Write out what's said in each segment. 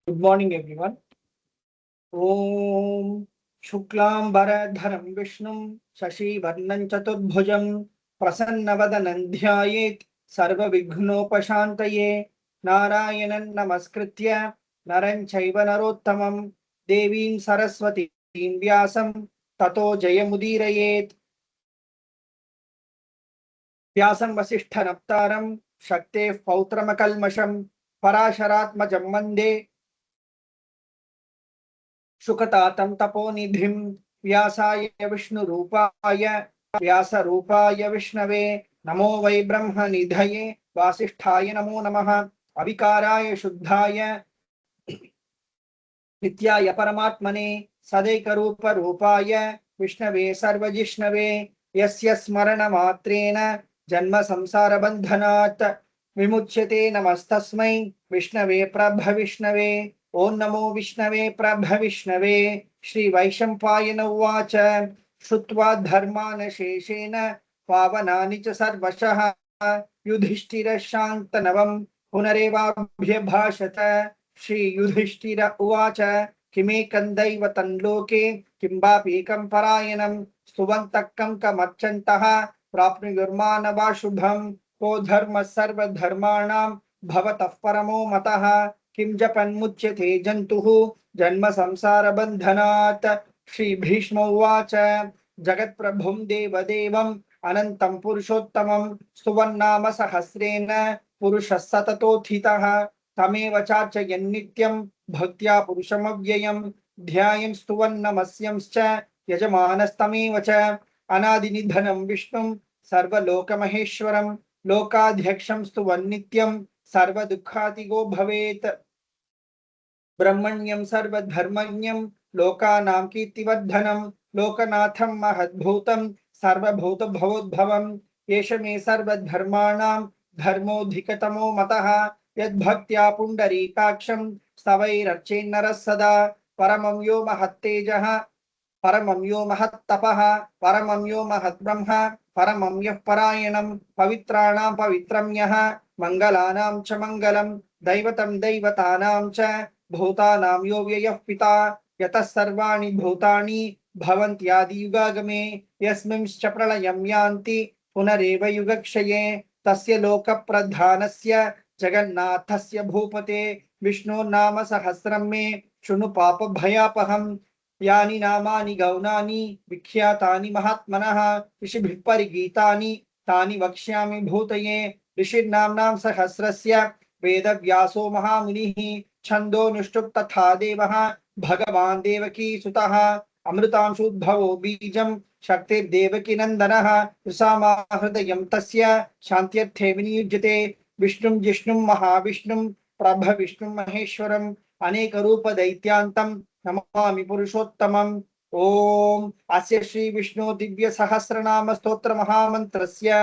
Good morning, everyone. Om Shuklambaradharam Vishnum Shashivarnam Chaturbhujam Prasanavadanan Dhyayet Sarva Vighnopashantaye Narayanan Namaskritya Naran Chaiva Narottamam Devim Saraswatim Vyasam Tato Jayamudirayet Vyasam Vasishthanaptaram Shakte Pautramakalmasham Parasharatmajam Mande शुकतातं तपोनिधिं व्यासाय विष्णुरूपाय व्यासरूपाय विष्णवे नमो वै ब्रह्मनिधये वासिष्ठाय नमो नमः अविकाराय शुद्धाय नित्याय परमात्मने सदैकरूपरूपाय विष्णवे सर्वजिष्णवे यस्य स्मरणमात्रेण जन्म संसारबन्धनात् विमुच्यते नमस्तस्मै विष्णवे प्रभविष्णवे ओं नमो विष्णवे प्रभविष्णवे श्री वैशंपायन उवाच श्रुत्वा धर्मान् शेषेण पावनानि च सर्वशः युधिष्ठिरः शान्तनवं पुनरेवाभ्यभाषत श्री युधिष्ठिर उवाच किमेकं दैवतं लोके किं वापीकं परायणं स्तुवन्तः कमर्चन्तः प्राप्नुयुर्मानवा शुभं को धर्मः सर्वधर्माणां भवतः परमो मतः किं जपन्मुच्यते जन्तुः जन्म संसार बन्धनात् श्री भीष्म उवाच जगत्प्रभुं देवदेवम् अनन्तं पुरुषोत्तमं स्तुवन्नाम सहस्रेण पुरुषः सततोत्थितः तमेव चार्चयन्नित्यं भक्त्या पुरुषमव्ययं ध्यायं स्तुवन्नमस्यंश्च यजमानस्तमेव च अनादिनिधनं विष्णुं सर्वलोकमहेश्वरं लोकाध्यक्षं स्तुवन्नित्यं सर्वदुःखातिगो भवेत् ब्रह्मण्यं सर्वधर्मज्ञं लोकानां कीर्तिवर्धनं लोकनाथं महद्भूतं सर्वभूतभवोद्भवं एष मे सर्वधर्माणां धर्मोऽधिकतमो मतः यद्भक्त्या पुण्डरीकाक्षं स्तवैरर्चेन्नरः सदा परमं यो महत्तेजः परमं यो महत्तपः परमं यो महद्ब्रह्म परमं यः परायणं पवित्राणां पवित्रं यः मङ्गलानां च मङ्गलं दैवतं दैवतानां च भूतानां यो व्ययः पिता यतः सर्वाणि भूतानि भवन्त्यादियुगागमे यस्मिंश्च प्रलयं यान्ति पुनरेव युगक्षये तस्य लोकप्रधानस्य जगन्नाथस्य भूपते विष्णोर्नाम सहस्रं मे शृणु पापभयापहम् यानि नामानि गौणानि विख्यातानि महात्मनः ऋषिभिः परिगीतानि तानि वक्ष्यामि भूतये ऋषिर्नाम्नां सहस्रस्य वेदव्यासो महामुनिः छन्दोनुष्टुप् तथा देवः भगवान् देवकीसुतः अमृतांशुद्भवो बीजं शक्तिर्देवकी नन्दनः प्रसामा हृदयं तस्य शान्त्यर्थे विनियुज्यते विष्णुं जिष्णुं महाविष्णुं प्रभविष्णुं महेश्वरम् अनेकरूपदैत्यान्तं नमामि पुरुषोत्तमम् ओम अस्य श्री विष्णु दिव्य सहस्रनाम स्तोत्र महामंत्रस्य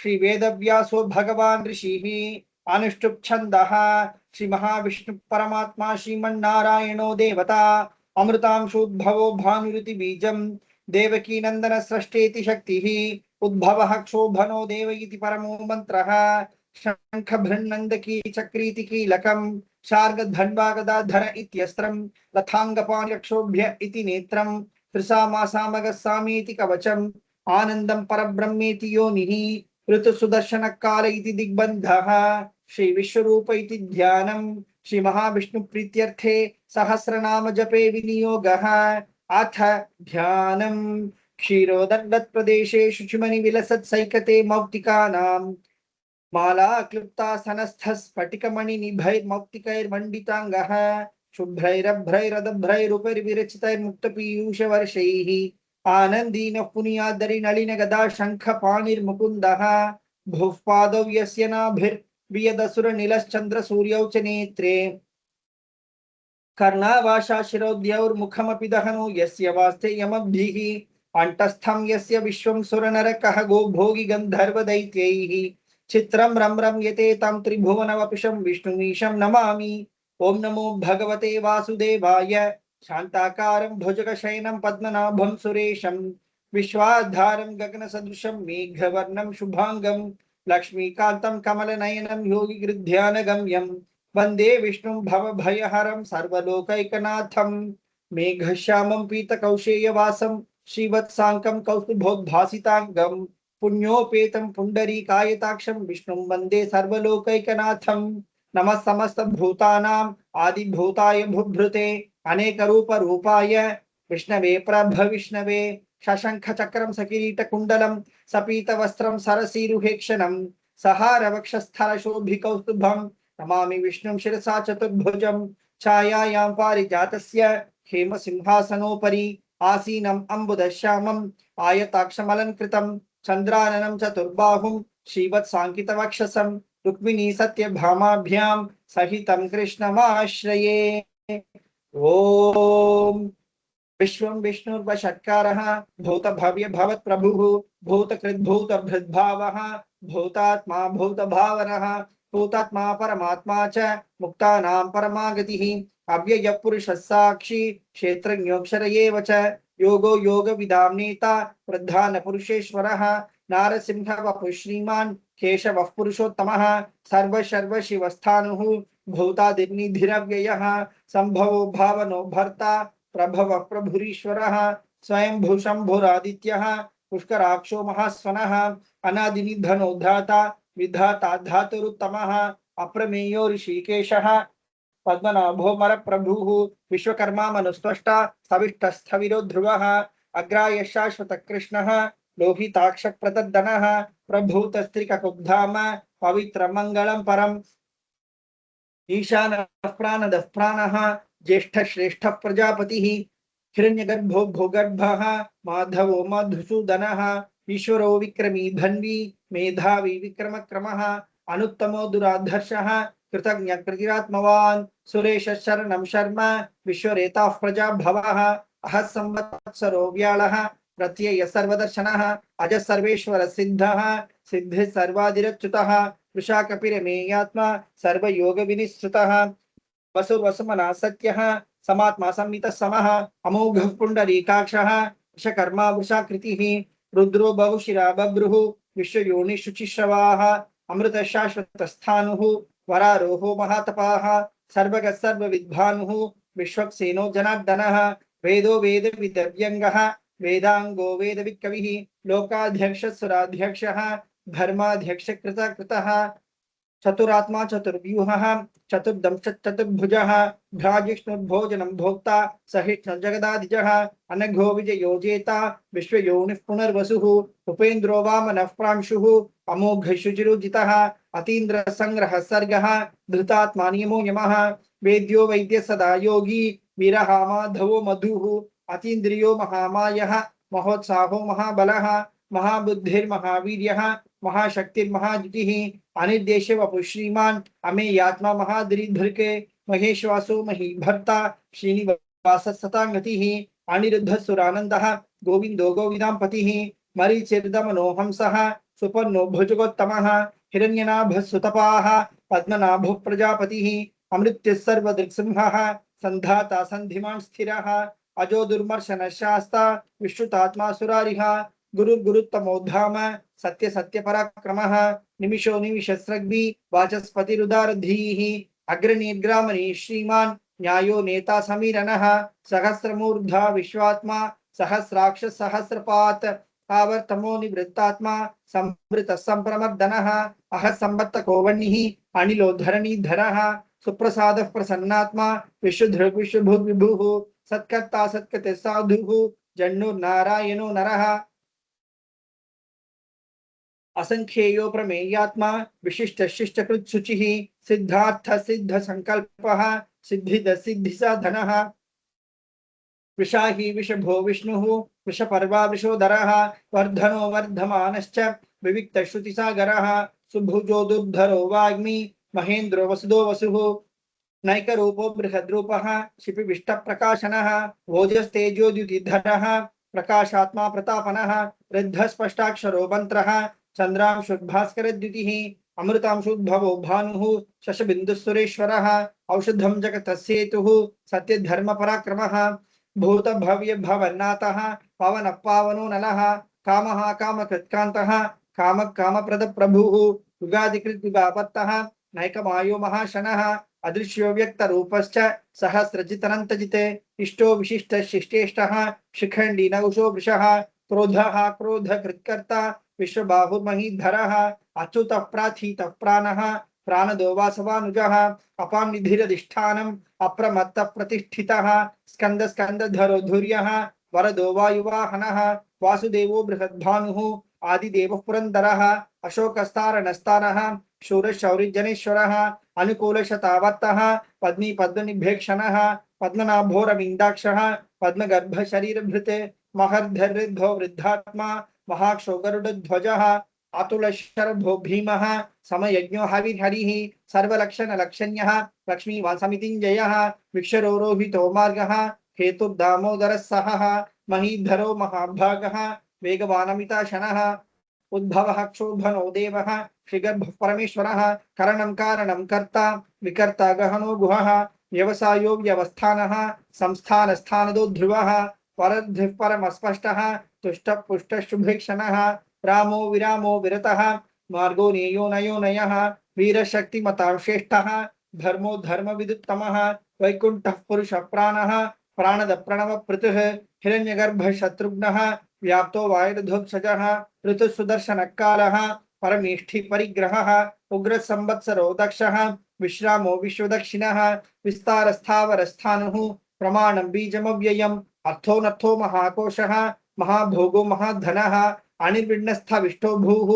श्री वेदव्यासो भगवान् ऋषिः अनुष्टुप् छन्दः श्री महाविष्णु परमात्मा श्रीमन्नारायणो देवता अमृतांशोद्भवो भानुरुति बीजं देवकी नंदन सृष्टेति शक्तिः उद्भवः क्षोभनो देव इति परमो मंत्रः शंख भृन्नन्दकी चक्रीति कीलकम् शार्गधन्वागदाधर इत्यस्त्रं रथांगपाण्यक्षोभ्य इति नेत्रं त्रिसामासामगस्सामीति कवचम् आनन्दं परब्रह्मेति योनिः ऋतुसुदर्शनकाल इति दिग्बन्धः श्री विश्वरूप इति ध्यानं श्री महाविष्णु प्रीत्यर्थे सहस्रनाम जपे विनियोगः अथ ध्यानं क्षीरोदण्डत् प्रदेशे शुचिमणि विलसत् सैकते मौक्तिकानां माला क्लुप्तासनस्थः स्फटिकमणिनिभैर्मौक्तिकैर्मण्डिताङ्गः शुभ्रैरभ्रैरदभ्रैरुपरिविरचितैर्मुक्तपीयूषवर्षैः आनन्दीनः पुनीयादरिनलिनगदा शङ्खपाणिर्मुकुन्दः भुः पादौ यस्य नाभिर्वियदसुरनिलश्चन्द्रसूर्यौ च नेत्रे कर्णावाशा शिरोद्यौर्मुखमपि दहनो यस्य वास्तेयमब्धिः अण्टस्थं यस्य विश्वं सुरनरकः गोभोगि गन्धर्वदैत्यैः चित्रं रम्रं यते तं त्रिभुवनवपुषं विष्णुमीशं नमामि ओं नमो भगवते वासुदेवाय शान्ताकारं भुजगशयनं पद्मनाभं सुरेशं विश्वाधारं गगनसदृशं मेघवर्णं शुभांगं लक्ष्मीकान्तं कमलनयनं योगिगृध्यानगम्यं वंदे विष्णु भवभयहरं सर्वलोकैकनाथं मेघश्यामं पीतकौशेयवासं श्रीवत्साङ्कं कौस्तुभोद्भासिताङ्गं पुण्योपेतं पुण्डरीकायताक्षं विष्णुं वंदे सर्वलोकैकनाथं नमः समस्तभूतानां आदिभूताय भुभृते अनेकरूपरूपाय विष्णवे प्रभविष्णवे शशंखचक्रं सकिरीटकुण्डलं सपीतवस्त्रं सरसीरुहेक्षणं सहारवक्षस्थलशोभिकौस्तुभं नमामि विष्णुं शिरसा चतुर्भुजं छायायां पारिजातस्य हेमसिंहासनोपरि आसीनम् अम्बुदश्यामम् आयताक्षमलङ्कृतं चन्द्राननं चतुर्बाहुं श्रीवत्साङ्कितवक्षसं रुक्मिणी सत्यभामाभ्यां सहितं कृष्णमाश्रये। ओम विश्वं विष्णुर्वषट्कारः भूतभव्य भवत्प्रभुः भूतकृद्भूतभृद्भावः भूतात्मा भूतभावनः भूतात्मा परमात्मा च मुक्तानां परमागतिः अव्ययः पुरुषः साक्षी क्षेत्रज्ञोऽक्षर एव च योगो योगविदां नेता प्रधानपुरुषेश्वरः नारसिंहः वपुः श्रीमान् केशवः पुरुषोत्तमः सर्वशिवस्थाणुः भूतादिर्निधिरव्ययः संभवो भावनो भर्ता प्रभव प्रभुरीश्वरः स्वयं भूशंभुरादित्यः पुष्कराक्षो महास्वनः अनादिनिधनो धाता विधाता धातुरुत्तमः अप्रमेयो ऋषिकेशः पद्मनाभो मरप्रभुः विश्वकर्मा मनुस्त्वष्टा सविष्टस्थविरो ध्रुवः अग्राय शाश्वत कृष्णः लोहिताक्ष प्रतद्दनः प्रभूतस्त्रिककुब्धाम पवित्र मंगलम परम ईशान प्राणदः प्राणः ज्येष्ठ श्रेष्ठ प्रजापतिः हिरण्यगर्भो भूगर्भः माधवो मधुसूदनः ईश्वरो विक्रमी धन्वी मेधावी विक्रमक्रमः अनुत्तमो दुराधर्षः कृतज्ञ कृतिरात्मवान् सुरेश शरणं शर्मा विश्वरेता प्रजा भवः अह संवत्सरो व्याळः प्रत्यय सर्वदर्शनः अज सर्वेश्वर सिद्धः सिद्धि सर्वादिरच्युतः वृषाकपिरमेयात्मा सर्वयोग विनिश्रुतः वसुर्वसुमना सत्यः समात्मा संमितः समः अमोघः पुण्डरीकाक्षः विश्वकर्मा वृषाकृतिः रुद्रो बहुशिरा बभ्रुः विश्वयोनि शुचिश्रवाः अमृत शाश्वत स्थानुः वरारोहो महातपाः सर्वगः सर्वविद्भानुः विश्वक्सेनो जनार्दनः वेदो वेद विदव्यङ्गः वेदांगो वेदवित्कविः लोकाध्यक्ष सुराध्यक्षः धर्माध्यक्ष कृतः चतुरात्मा चतुर्व्यूहः चतुर्दंश चतुर्भुजः भ्राजिष्णुर्भोजनं भोक्ता सहिष्णु जगदादिजः अनघो विजयो जेता विश्वयोनिः पुनर्वसुः उपेन्द्रो वामनः प्रांशुः अमोघ शुचिरुजितः अतीन्द्र संग्रह सर्गः धृतात्मा नियमो यमः वेद्यो वैद्य सदा योगी वीरः माधवो मधुः अतीन्द्रियो महामायः महोत्साहो महाबलः महाबुद्धिर्महावीर्यः महाशक्तिर्महाजुतिः अनिर्देश्य वपु श्रीमान अमेयात्मा महादरिद्रके महेश्वासो महीभर्ता श्रीनिवास सतांगतिः अनिरुद्ध सुरानन्दः गोविंदो गोविदां पतिः मरीचिर्दमनो हंसः सुपर्णो भुजगोत्तमः हिरण्यनाभः सुतपाः पद्मनाभो प्रजापतिः अमृत्यः सर्वदृक्सिंहः संधाता संधिमान् स्थिरः अजो दुर्मर्शन शास्ता विश्रुतात्मा सुरारिः गुरुर्गुरुत्तमोद्धाम सत्य सत्य पराक्रमः निमिषो निमिषस्रग्भि वाचस्पतिरुदारधीः अग्रनीर्ग्रामणी श्रीमान् न्यायो नेता समीरणः सहस्रमूर्धा विश्वात्मा सहस्राक्ष सहस्रपात आवर्तमो निवृत्तात्मा संवृत संप्रमर्दनः अह संबत्तको वह्निः अनिलो धरणीधरः सुप्रसादः प्रसन्नात्मा विशुद्धृक् विशुभुर्विभुः सत्कर्ता सत्कृते साधुः जन्नुर्नारायणो नरः असंख्येयो प्रमेयात्मा विशिष्ट शिष्टकृत शुचिः सिद्धार्थ सिद्ध संकल्पः सिद्धिद सिद्धि साधनः वृषाहि वृषभो विष्णुः वृषपर्वा वृषोदरः वर्धनो वर्धमानश्च विविक्त श्रुतिसागरः सुभुजो दुर्धरो वाग्मी महेन्द्रो वसुदो वसुः नैकरूपो बृहद्रूपः शिपिविष्टप्रकाशनः ओजस्तेजोद्युतिधरः प्रकाशात्मा प्रतापनः वृद्धस्पष्टाक्षरो मन्त्रः चंद्रांशुद्भास्करद्युतिः अमृतांशुद्भवो भानुः शशबिन्दुसुरेश्वरः औषधं जगतस्येतुः सत्यधर्मपराक्रमः भूतभव्य भवन्नाथः पवनः पावनो नलः कामः कामकृत्कान्तः कामः कामप्रदप्रभुः युगादिकृत् युगापत्तः नैकमायो महाशनः अदृश्यो व्यक्त रूपश्च सहस्रजितनन्तजिते इष्टो विशिष्ट शिष्टेष्टः शिखण्डी नहुषो वृषः क्रोधः क्रोधकृत्कर्ता विश्वबाहुर्महीधरः अच्युतः प्राथितः प्राणः प्राणदो वासवानुजः अपां निधिरधिष्ठानम् अप्रमत्तः प्रतिष्ठितः स्कंद स्कंदधरो धुर्यः वरदो वायुवाहनः वासुदेवो बृहद्भानुः आदिदेवः पुरन्दरः अशोकस्तारणस्तारः शूरशौरिजनेश्वरः अनुकूलशतावत्तः पद्मी पद्मनिभेक्षणः पद्मनाभोरविन्दाक्षः पद्मगर्भशरीरभृत् महर्धरिद्धो वृद्धात्मा महाक्षो गरुडध्वजः अतुलशरभो भीमः समयज्ञो हविर्हरिः सर्वलक्षणलक्षण्यः लक्ष्मीवासमितिञ्जयः विक्षरोरोहितो मार्गः हेतुर्दामोदरः सहः महीधरो महाभागः वेगवानमिताशनः उद्भवः क्षोभनो देवः श्रीगर्भः परमेश्वरः करणं कारणं कर्ता विकर्ता गहनो गुहः व्यवसायो व्यवस्थानः संस्थानस्थानदो ध्रुवः परद्धिः परमस्पष्टः तुष्टः पुष्टः शुभेक्षणः रामो विरामो विरतः मार्गो नेयो नयो नयः वीरशक्तिमतां श्रेष्ठः धर्मो धर्मविदुत्तमः वैकुण्ठः पुरुषः प्राणः प्राणद प्रणव पृथुः हिरण्यगर्भः शत्रुघ्नः व्याप्तो वायुर्ध्वजः ऋतुसुदर्शनः कालः परमेष्ठि परिग्रहः उग्र संवत्सरो दक्षः विश्रामो विश्वदक्षिणः विस्तारस्थावरस्थाणुः प्रमाणं बीजमव्ययम् अर्थो नर्थो महाकोशः महाभोगो महाधनः अनिर्विण्णस्थविष्टो भूः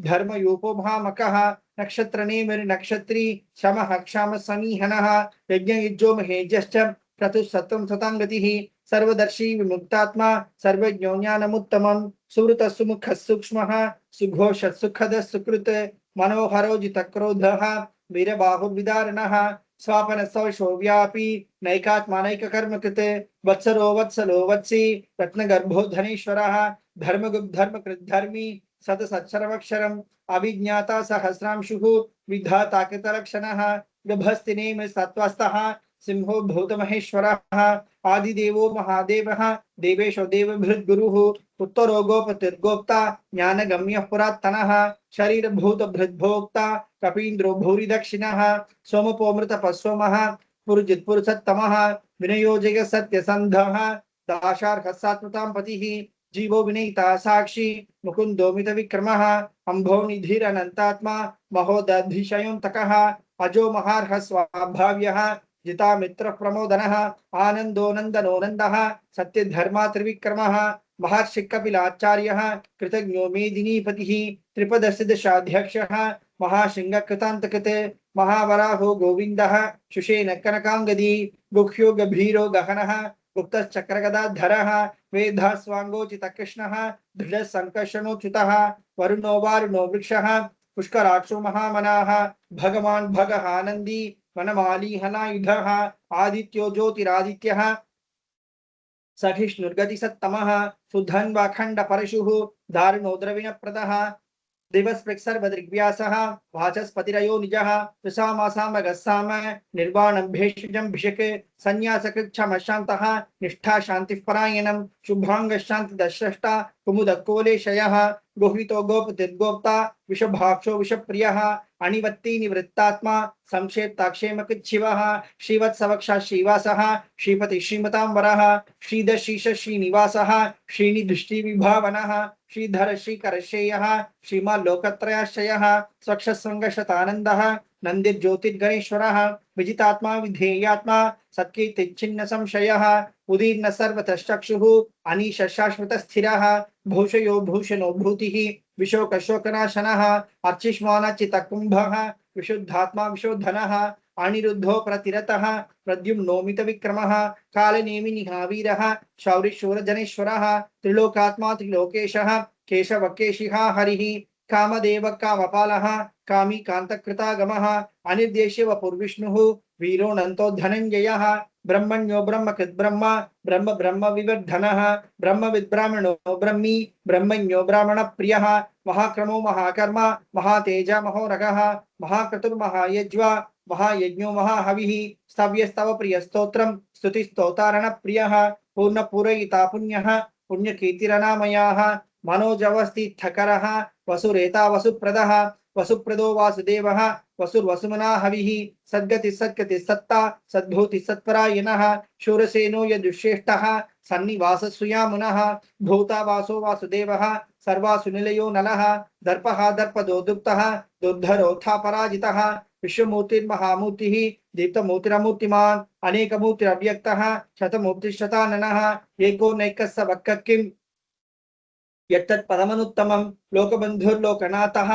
धर्मयूपो महामकः नक्षत्रनेमिर्नक्षत्री शमः क्षाम समीहनः यज्ञयुज्यो महेज्यश्च क्रतुः सतां गतिः सर्वदर्शी विमुक्तात्मा सर्वज्ञो ज्ञानमुत्तमं सुहृतः सुमुखः सूक्ष्मः सुघोषः सुखदः सुकृत मनोहरो जितक्रोधः वीरबाहुर्विदारणः स्वापनसवशो व्यापी नैकात्मा नैककर्म कृते वत्सरो वत्सलो वत्सी रत्नगर्भो धनेश्वरः धर्मकृद्धर्मी सतसत्सर्वक्षरम् अभिज्ञाता सहस्रांशुः विधाता कृतलक्षणः गभस्तिनेमि सत्त्वस्तः सिंहो भूतमहेश्वरः आदिदेवो महादेवः देवेशो देवभृद्गुरुः उत्तरो गोपतिर्गोप्ता ज्ञानगम्यः पुरात्तनः शरीरभूतभृद्भोक्ता कपीन्द्रो भूरि दक्षिणः सोमपोमृतपस्वमः पुरुजित्पुरुषत्तमः विनयो जय सत्यसन्धः दाशार्हः सात्वतां पतिः जीवो विनीता साक्षी मुकुन्दो मितविक्रमः अम्भो निधिरनन्तात्मा महोदधिशयोऽन्तकः अजो महार्हः स्वाभाव्यः जिता मित्र प्रमोदनः आनंदो नंदनो नंदः सत्य धर्मा त्रिविक्रमः महर्षि कपिलाचार्यः कृतज्ञो मेदिनीपतिः त्रिपदशदशाध्यक्षः महासिंह कृतान्तकृते महावराहो गोविन्दः शुशेन कनकांगदी गुह्यो गभीरो गहनः गुप्तश्चक्रगदाधरः वेदास्वांगोचित कृष्णः दृढ़ संकर्षणोच्युतः वरुणो वारुणो वृक्षः पुष्कराक्षो महामनाः भगवान् भगः आनंदी वनमाली हनायुधः आदित्यो ज्योतिरादित्यः सहिष्णुर्गति सत्तमः सुधन्वाखंड परशुः दारुणो द्रविणप्रदः दिवस्पृक्सर्वदृग्व्यासः वाचस्पतिरयो निजः त्रिसामासामगस्साम निर्वाणं भेषजं भिषक् संन्यासकृच्छमशान्तः निष्ठा शान्तिः परायणं शुभाङ्गशान्तिदश्रष्टा कुमुदकोलेशयः गोहितो गोपतिर्गोप्ता विषभाक्षो विषप्रियः अणिवत्ति निवृत्तात्मा संक्षेप्ताक्षेमकृच्छिवः श्रीवत्सवक्षा श्रीवासः श्रीपति श्रीमतांबरः श्रीदशीष श्रीनिवासः श्रीनिदृष्टिविभावनः श्रीधर श्रीकरशेयः श्रीमान् लोकत्रयाश्रयः स्वक्षसङ्गशतानन्दः नन्दिर्ज्योतिर्गणेश्वरः विजितात्मा विधेयात्मा सत्कीर्तिच्छिन्न संशयः उदीर्न सर्वतश्चक्षुः अनीश शाश्वत स्थिरः भूषयो भूषणो भूतिः विशोकशोकनाशनः अर्चिष्मानचितकुम्भः विशुद्धात्मा विशोधनः अनिरुद्धो प्रतिरतः प्रद्युम्नोमित विक्रमः कालनेमि निहावीरः शौरिशूरजनेश्वरः त्रिलोकात्मा त्रिलोकेशः केशव केशिहा हरिः कामदेव कामपालः कामी कान्तकृतागमः अनिर्देश्य वपुर्विष्णुः वीरोऽनन्तो धनञ्जयः ब्रह्मण्यो ब्रह्मकृत् ब्रह्म ब्रह्म ब्रह्म विवर्धनः ब्रह्मविद्ब्राह्मणो ब्रह्मी ब्रह्मण्यो ब्राह्मणप्रियः महाक्रमो महाकर्म महातेज महोरगः महाक्रतुर्महायज्वा महायज्ञो महाहविः स्तव्यस्तव प्रियस्तोत्रं स्तुतिस्तोतारणप्रियः पूर्णपूरयिता पुण्यः पुण्यकीर्तिरनामयाः मनोजवस्तित्थकरः वसुरेता वसुप्रदः वसुप्रदो वासुदेवः वसुर्वसुमना हविः सद्गति सत्कति सत्ता सद्भूति सत्परायणः शूरसेनो यदुश्रेष्ठः सन्निवाससुयामुनः भूता वासो वासुदेवः सर्वासु निलयो नलः दर्पः दर्पदो दुप्तः दुर्धरोऽथा पराजितः विश्वमूर्तिर्महामूर्तिः दीप्तमूर्तिरमूर्तिमान् अनेकमूर्तिरव्यक्तः शतमूर्तिशताननः एको नैकस्य वक्क किम् यत्तत् पदमनुत्तमं लोकबन्धुर्लोकनाथः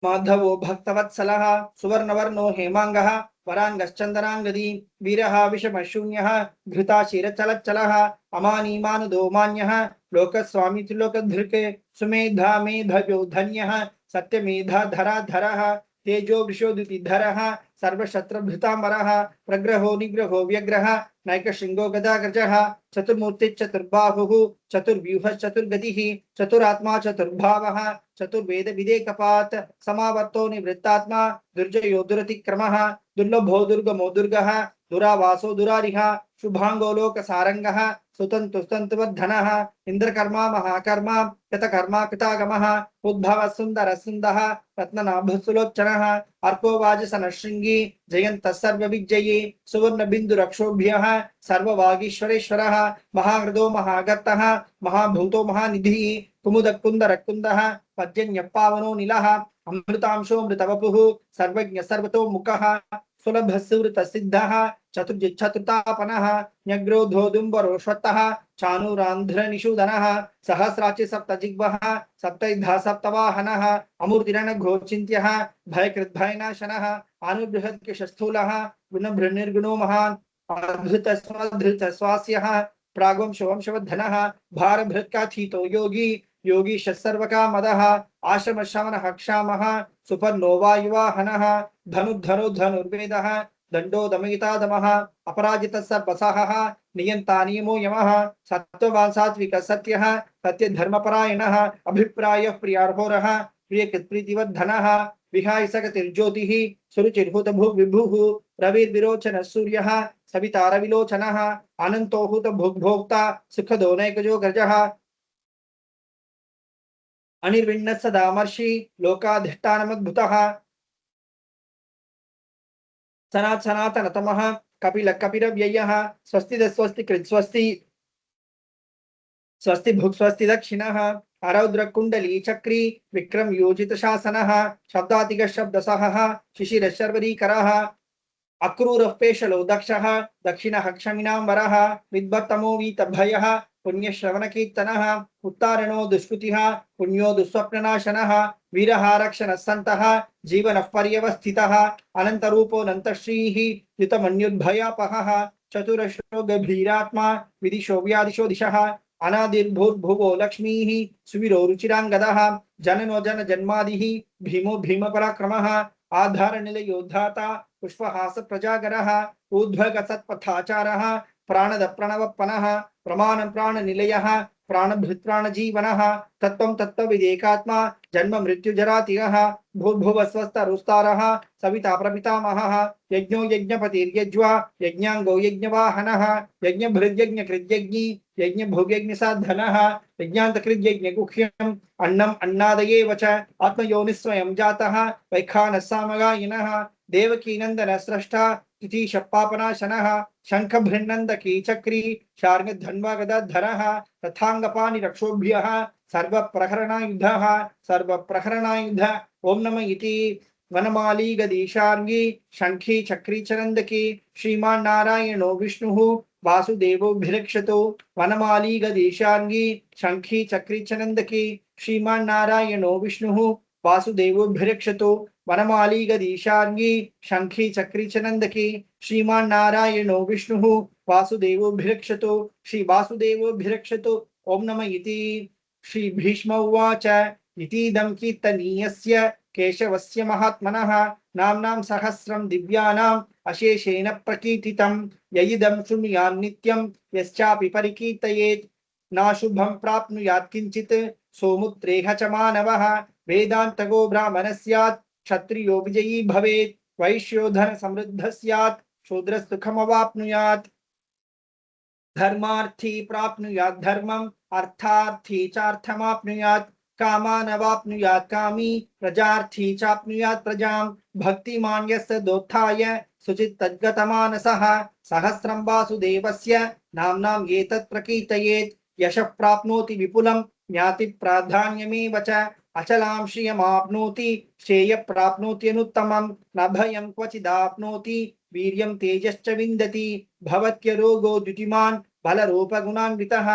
माधवो भक्तवत्सलः सुवर्णवर्णो हेमांगः वरांगश्चंदनांगदी वीरः विषमशून्यः घृता क्षीरचलच्चलः अमानीमानदो मान्यः लोकस्वामी त्रिलोकधृके सुमेधा मेधयो धन्यः सत्यमेधा धराधरः तेजो वृषोदितिधरः सर्वशत्रभृतांबरः प्रग्रहो निग्रहो व्यग्रः नैकशृंगो गदाग्रजः चतुर्मूर्तिश्चतुर्बाहुः चतुर्व्यूहश्चतुर्गतिः चतुरात्मा चतुर्भावः चतुर्वेद विदेकपात समावर्तो निवृत्तात्मा दुर्जयो दुरतिक्रमः दुर्लभो दुर्गमो दुर्गः दुरावासो दुरारिः शुभांगो लोक सारंगः सुतंतु सुतंतुवद्धनः इंद्रकर्मा महाकर्मा कृतकर्मा कृतागमः उद्भव सुंदर सुंदः रत्ननाभसुलोचनः अर्को वाजसन शृंगी जयंत सर्वविजयी सुवर्ण बिंदु रक्षोभ्यः सर्ववागीश्वरेश्वरः महाहृदो महागर्तः महाभूतो महानिधि कुमुद कुंदर कुंदः पद्यन्य पावनो नीलः अमृतांशो मृतवपुः सर्वज्ञ सर्वतो मुखः सुलभ सुवृत सिद्धः चतुर्जिच्छतुर्तापनः न्यग्रोधोदुम्बरोश्वत्तः चाणूरान्ध्र निषूदनः सहस्राचि सप्तजिह्वः सप्तैधा सप्तवाहनः अमूर्तिरण घोचिन्त्यः भयकृद्भयनाशनः आनुबृहत्कृशस्थूलः गुणभृन्निर्गुणो महान् अधृतस्वास्यः प्रागवंशवंशवद्धनः भारभृत्काथीतो योगी योगी सर्वकामदः आश्रम शमनः क्षामः सुपर्णो वायुवाहनः धनुर्धरो धनुर्वेदः दंडो दमयिता दमः अपराजितः सर्वसहः नियंता नियमो यमः सत्त्ववान् सात्विकः सत्यः सत्य धर्मपरायणः अभिप्रायः प्रियार्होरः प्रियकृत्प्रीतिवर्धनः विहाय सकतिर्ज्योतिः सुरुचिर्हुत भुग्विभुः रविर्विरोचनः सूर्यः सविता रविलोचनः अनन्तो हुत भुग्भोक्ता सुखदो नैकजो गर्जः अनिर्विण्ण सदामर्षि लोकाधिष्ठानमद्भुतः सनातनतमः कपिल कपिरव्ययः स्वस्ति स्वस्ति कृत् स्वस्ति स्वस्ति भुक् स्वस्ति दक्षिणः आरौद्र कुंडली चक्री विक्रम योजित शासनः शब्दातिग शब्दसहः शिशिर शर्वरीकरः अक्रूरः पेशलो दक्षः दक्षिणः क्षमिनाम्बरः विद्वत्तमो वीतभयः पुण्यश्रवणकीर्तनः उत्तारणो दुष्कृतिः पुण्यो दुःस्वप्ननाशनः वीरः रक्षणः सन्तः जीवनः पर्यवस्थितः अनन्तरूपोऽनन्तश्रीः युतमन्युद्भयापहः चतुरश्रो गभीरात्मा विदिशो व्यादिशो दिशः अनादिर्भूर्भुवो लक्ष्मीः सुवीरो रुचिराङ्गदः जननो जन जन्मादिः भीमो भीमपराक्रमः आधारनिलयोद्धाता पुष्पहास प्रजागरः ऊर्ध्वग सत्पथाचारः प्राणद प्रणवप्पनः प्रमाण प्राण निलयः प्राणभृत् प्राणजीवनः तत्त्वं तत्त्वविदेकात्मा जन्म मृत्युजरातिरः भूर्भुवः स्वस्तरुस्तारः सविता प्रपितामहः यज्ञो यज्ञपतिर्यज्वा यज्ञाङ्गो यज्ञवाहनः यज्ञभृद्यज्ञकृद्यज्ञी यज्ञभोग्यज्ञसाधनः यज्ञान्तकृद्यज्ञगुह्यम् अन्नम् अन्नादयेव च आत्मयोनिस्वयं जातः वैखानः सामगायिनः देवकीनन्दन स्रष्टा तिथि शप्पापनाशनः शंख भृन्नन्दकी चक्री शार्ङ्ग धन्वा गदाधरः तथांगपाणि रक्षोभ्यः सर्वप्रहरणायुधः सर्वप्रहरणायुध ओम नमः इति वनमाली गदीशार्ङ्गी शंखी चक्री चरन्दकी श्रीमान् नारायणो विष्णुः वासुदेवोऽभिरक्षतु वनमाली गदीशार्ङ्गी शंखी चक्री चरन्दकी श्रीमान् नारायणो विष्णुः वासुदेवोऽभिरक्षतु वनमाली गदीशार्ङ्गी शंखी चक्री चनंदकी श्रीमान् नारायणो विष्णुः वासुदेवोऽभिरक्षतु श्री वासुदेवोऽभिरक्षतु ओम नमः इति श्री भीष्म उवाच इतीदं कीर्तनीयस्य केशवस्य महात्मनः नाम्नां सहस्रं दिव्यानाम् अशेषेण प्रकीर्तितं ययिदं शृणुयात् नित्यं यश्चापि परिकीर्तयेत् नाशुभं प्राप्नुयात् किंचित् सोमुत्रेह च मानवः वेदान्तगो ब्राह्मणः स्यात् क्षत्रियो विजयी भवेत् वैश्यो धन समृद्धः स्यात् शूद्रः सुखमवाप्नुयात् धर्मार्थी प्राप्नुयात् धर्मम् अर्थार्थी चार्थमाप्नुयात् कामानवाप्नुयात् कामी प्रजार्थी चाप्नुयात् प्रजां भक्तिमान् यस्य दोत्थाय सुचित् तद्गतमानसः सहस्रं वासुदेवस्य नाम्नां एतत् प्रकीर्तयेत् यशः प्राप्नोति विपुलं ज्ञाति प्राधान्यमेव च अचलां श्रियमाप्नोति श्रेय प्राप्नोति अनुत्तमं न भयं क्वचिदाप्नोति वीर्यं तेजश्च विन्दति भवत्य रोगो द्युतिमान् बलरूपगुणान्वितः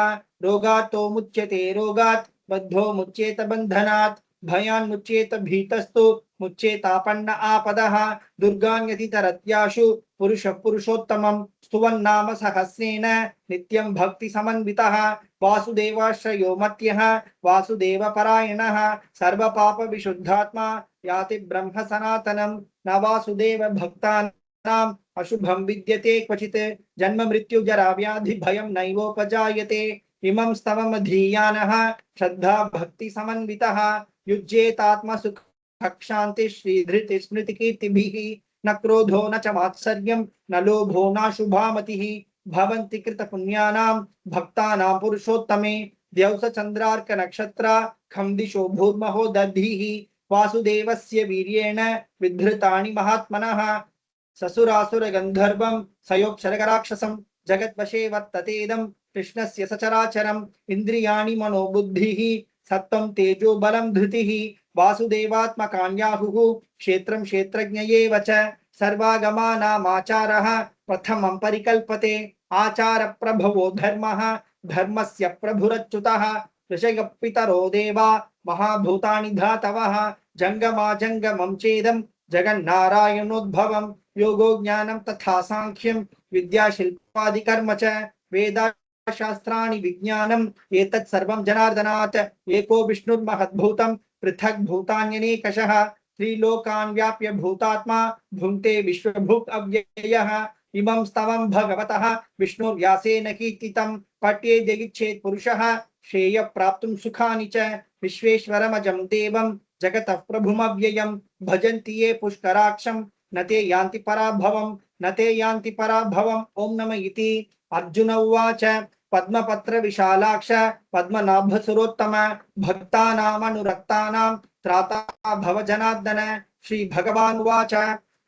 रोगात्तो मुच्यते रोगात् बद्धो मुच्येत बन्धनात् भयान् मुच्येत भीतस्तु मुच्येतापन्न आपदः दुर्गान्यतितरत्याशु पुरुषः पुरुषोत्तमं स्तुवन्नाम सहस्रेण नित्यं भक्ति समन्वितः वासुदेवाश्रयो मत्यः वासुदेवपरायणः सर्वपाप विशुद्धात्मा याति ब्रह्म सनातनं न वासुदेव भक्तानाम् अशुभं विद्यते क्वचित् जन्म मृत्यु जरा व्याधि भयं नैवोपजायते इमं स्तवमधीयानः श्रद्धा भक्ति समन्वितः युज्येतात्म सुख शांति श्रीधृति स्मृति कीर्तिभिः न क्रोधो न च मात्सर्यं न लोभो न शुभामतिः भवन्ति कृत पुण्यानां भक्तानां पुरुषोत्तमे द्यौस चंद्रार्क नक्षत्रा खं दिशो भूर्महो दधिः वासुदेवस्य वीर्येण विधृतानि महात्मनः ससुरासुर गंधर्वं सयोक्षरगराक्षसं जगद्वशे वर्ततेदं कृष्णस्य सचराचरम् इंद्रियाणि मनोबुद्धिः सत्त्वं तेजो बलं धृतिः वासुदेवात्मकान्याहुः क्षेत्रं क्षेत्रज्ञ एव च सर्वागमानामाचारः प्रथमं परिकल्पते आचार प्रभवो धर्मः धर्मस्य प्रभुरच्युतः ऋषयपितरो देवा महाभूतानि धातवः जंगमा जंगमं चेदं जगन्नारायणोद्भवं योगो ज्ञानं तथा सांख्यं विद्या शिल्पादिकर्म च वेदा शास्त्राणि विज्ञानम् एतत् सर्वं जनार्दनात् एको विष्णुर्महद्भूतं पृथक् भूतान्यनेकशः त्रिलोकान् व्याप्य भूतात्मा भुङ्क्ते विश्वभुक् अव्ययः इमं स्तवं भगवतः विष्णुर्व्यासेन कीर्तितं पठ्येद्यगिच्छेत् पुरुषः श्रेय प्राप्तुं सुखानि च विश्वेश्वरमजं देवं जगतः प्रभुमव्ययं भजन्ति ये पुष्कराक्षं न ते यान्ति पराभवं न ते यान्ति पराभवम् ॐ नमः इति अर्जुन उवाच पद्मपत्र विशालाक्ष पद्मनाभसुरोत्तम भक्तानामनुरक्तानां त्राता भव जनार्दन श्री भगवान् उवाच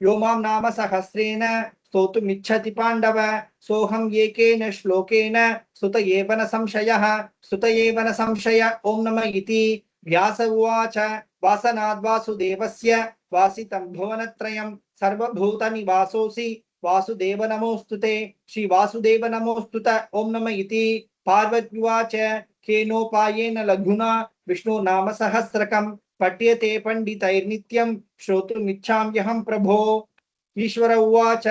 यो मां नाम सहस्रेण स्तोतुमिच्छति पाण्डव सोऽहं एकेन श्लोकेन स्तुत एव न संशयः स्तुत एव न संशय ॐ नमः इति व्यास उवाच वासनाद्वासुदेवस्य वासितं भुवनत्रयं सर्वभूतनिवासोऽसि वासुदेव नमोस्तुते श्री वासुदेव नमोस्तुत ओम नमः इति पार्वत्युवाच केनोपायेन लघुना विष्णु नाम सहस्रकं पठ्यते पंडितैर्नित्यं श्रोतुमिच्छाम्यहं प्रभो ईश्वर उवाच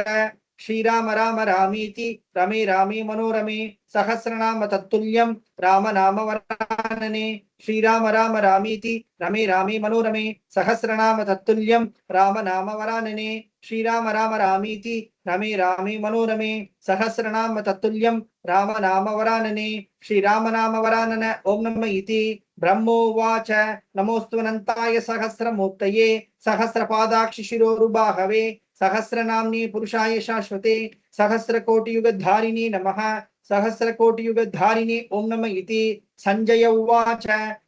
श्रीराम राम रामीति रमे रामे मनोरमे सहस्रनाम तत्तुल्यं राम नाम वरानने श्रीराम राम रामीति रमे रामे मनोरमे सहस्रनाम तत्तुल्यं राम नाम वरानने श्रीराम राम रामीति रमे रामे मनोरमे सहस्रनाम तत्तुल्यं राम नाम वरानने श्रीराम नाम वरानन ओम नमः इति ब्रह्मोवाच नमोस्तुनन्ताय सहस्रमूर्तये सहस्रपादाक्षि शिरोरुबाहवे सहस्रनाम्ने पुरुषाय शाश्वते सहस्रकोटियुगधारिणे नमः सहस्रकोटियुगधारिणे ओम नमः इति संजय उवाच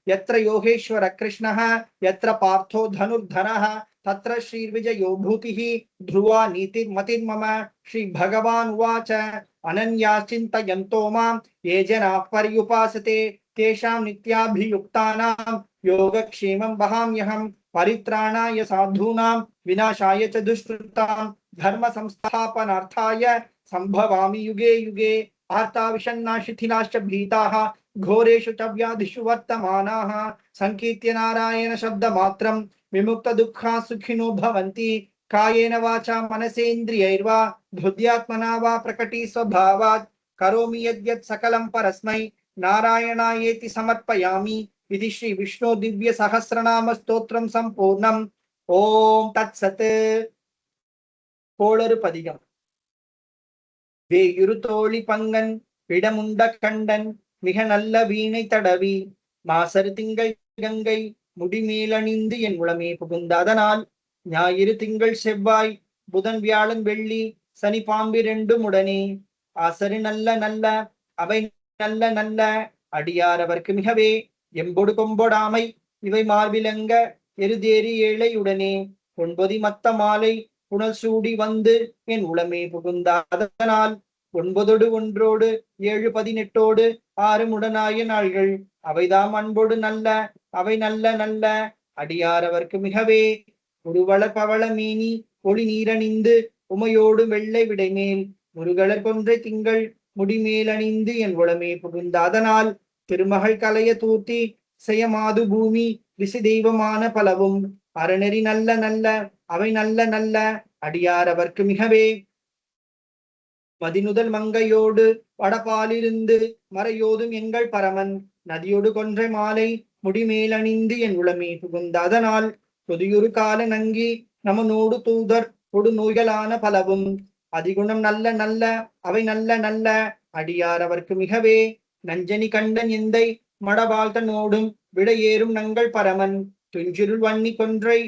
यत्र योगेश्वर कृष्णः यत्र पार्थो धनुर्धरः तत्र श्रीर्विजयो भूतिः ध्रुवा नीतिर्मतिर्मम श्री भगवान् उवाच अनन्या चिन्तयन्तो मां ये जनाः पर्युपासते तेषां नित्याभियुक्तानां योगक्षेमं वहाम्यहं परित्राणाय साधूनां विनाशाय च दुष्कृतां धर्म संस्थापनार्थाय संभवामि युगे युगे आर्ता शिथिलाश्च भीताः घोरेषु च व्याधिषु वर्तमानाः संकीर्त्य नारायण शब्दमात्रं विमुक्त दुःखा सुखिनो भवन्ति कायेन वाचा मनसेन्द्रियैर्वा धृत्यात्मना वा प्रकटी स्वभावात् करोमि यद्यत् सकलं परस्मै नारायणायेति समर्पयामि इति श्री विष्णु दिव्य सहस्रनाम स्तोत्रं संपूर्णम् ओम तत्सत् கோளறு பதிகம் வேயுரு தோழி பங்கன் விடமுண்ட கண்டன் மிக நல்ல வீணை தடவி மாசரு திங்கள் கங்கை முடிமேலணிந்து என் உளமே புகுந்த அதனால் ஞாயிறு திங்கள் செவ்வாய் புதன் வியாழன் வெள்ளி சனி பாம்பிரண்டும் உடனே ஆசரு நல்ல நல்ல அவை நல்ல நல்ல அடியாரவர்க்கு மிகவே எம்பொடு கொம்பொடாமை இவை மார்பிலங்க எருதேறி ஏழையுடனே ஒன்பதி மத்த மாலை புனல் சூடி வந்து என் உளமே புகுந்தாதனால் ஒன்பதொடு ஒன்றோடு 7 18 6 முடனாய நாள்கள் அவைதாம் அன்போடு நல்ல அவை நல்ல நல்ல அடியாரவர்க்கு மிகவே உருவள பவள மேனி ஒளி நீரணிந்து உமையோடு வெள்ளை விடைமேல் முருகலர் கொன்றை திங்கள் முடிமேல் அணிந்து என் உளமே புகுந்த அதனால் திருமகள் கலைய தூர்த்தி செய்யமாது பூமி ரிஷி தெய்வமான பலவும் அறநெறி நல்ல நல்ல அவை நல்ல நல்ல அடியாரவர்க்கு மிகவே மதிநுதல் மங்கையோடு வடபாலிருந்து மறையோதும் எங்கள் பரமன் நதியோடு கொன்றை மாலை முடிமேலணிந்து என் உளமே புகுந்த அதனால் பொதியொரு கால நங்கி நமனோடு தூதர் கொடு நோய்களான பலவும் அதிகுணம் நல்ல நல்ல அவை நல்ல நல்ல அடியாரவர்க்கு மிகவே நஞ்சனி கண்டன் எந்தை மடவாழ்த்தனோடும் விடையேறும் நங்கள் பரமன் துஞ்சிருள் வன்னி கொன்றை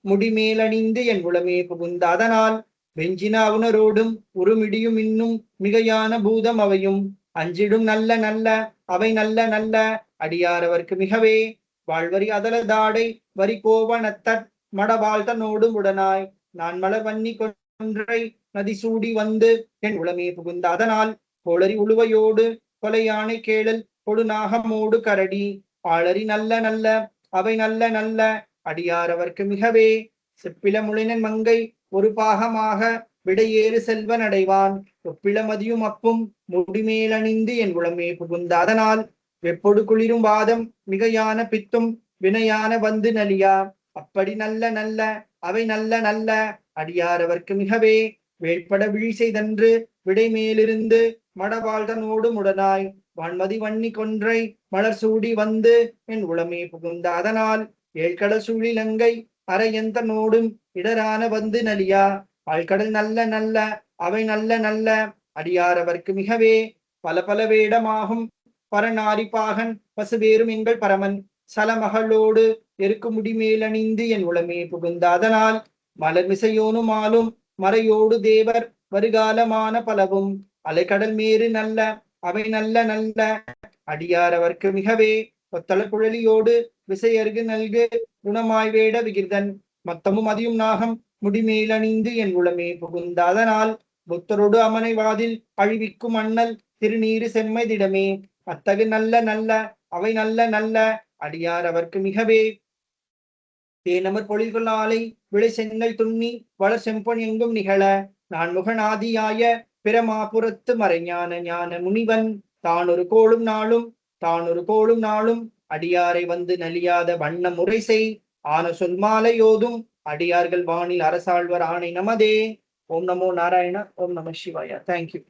முடிமேலணிந்து என் உளமே புகுந்த அதனால் வெஞ்சின அவுணரோடும் உருமிடியும் இன்னும் மிகையான பூதம் அவையும் அஞ்சிடும் நல்ல நல்ல அவை நல்ல நல்ல அடியாரவர்க்கு மிகவே வாழ்வரி அதல தாடை வரி கோவணத்தற் மடவாழ்த்தனோடும் உடனாய் நான் மலர் வன்னி கொன்றை நதி சூடி வந்து என் உளமே புகுந்த அதனால் கோளரி உழுவையோடு கொலையானை கேளல் கொடு நாகமோடு கரடி ஆளரி நல்ல நல்ல அவை நல்ல நல்ல அடியாரவர்க்கு மிகவே செப்பில முளைனன் மங்கை ஒரு பாகமாக விடையேறு செல்வன் அடைவான் ஒப்பில மதியும் அப்பும் முடிமேலணிந்து என் உளமே புகுந்த அதனால் வெப்பொடு குளிரும் வாதம் மிகையான பித்தும் வினையான வந்து நலியா அப்படி நல்ல நல்ல அவை நல்ல நல்ல அடியாரவர்க்கு மிகவே வேட்பட விழி செய்தன்று விடை மேலிருந்து மடவாழ்தனோடு முடனாய் வான்மதி வன்னி கொன்றை மலர் சூடி வந்து என் உளமே புகுந்த அதனால் ஏழ்கடல் சூழிலங்கை அரையந்த நோடும் இடரான வந்து நலியா ஆழ்கடல் நல்ல நல்ல அவை நல்ல நல்ல அடியாரவர்க்கு மிகவே பல பல வேடமாகும் பரநாரிப்பாகன் பசுவேறும் எங்கள் பரமன் சலமகளோடு எருக்கு முடிமேலணிந்து என் உளமே புகுந்த அதனால் மலர் மிசையோனும் ஆளும் மறையோடு தேவர் வருகாலமான பலவும் அலைக்கடல் மேறு நல்ல அவை நல்ல நல்ல அடியாரவர்க்கு மிகவே ஒத்தள குழலியோடு விசையருகு நல்கு குணமாய் வேட விகிர்தன் மொத்தமும் அதியும் நாகம் முடிமேலணிந்து என் உளமே புகுந்த அதனால் புத்தரோடு அமனை வாதில் அழிவிக்கும் அண்ணல் திருநீரு செம்மைதிடமே அத்தகு நல்ல நல்ல அவை நல்ல நல்ல அடியாரவர்க்கு மிகவே தேனமர் பொழில்கொள் ஆலை விளை சென்னல் துண்ணி வளர் செம்பொன் எங்கும் நிகழ நான் முகநாதியாய பிரமாபுரத்து மறைஞான ஞான முனிவன் தான் ஒரு கோளும் நாளும் அடியாரை வந்து நலியாத வண்ண முறை செய் ஆன சொல்மாலையோதும் அடியார்கள் வானில் அரசாழ்வர் ஆணை நமதே. ஓம் நமோ நாராயண. ஓம் நம சிவாய. தேங்க்யூ.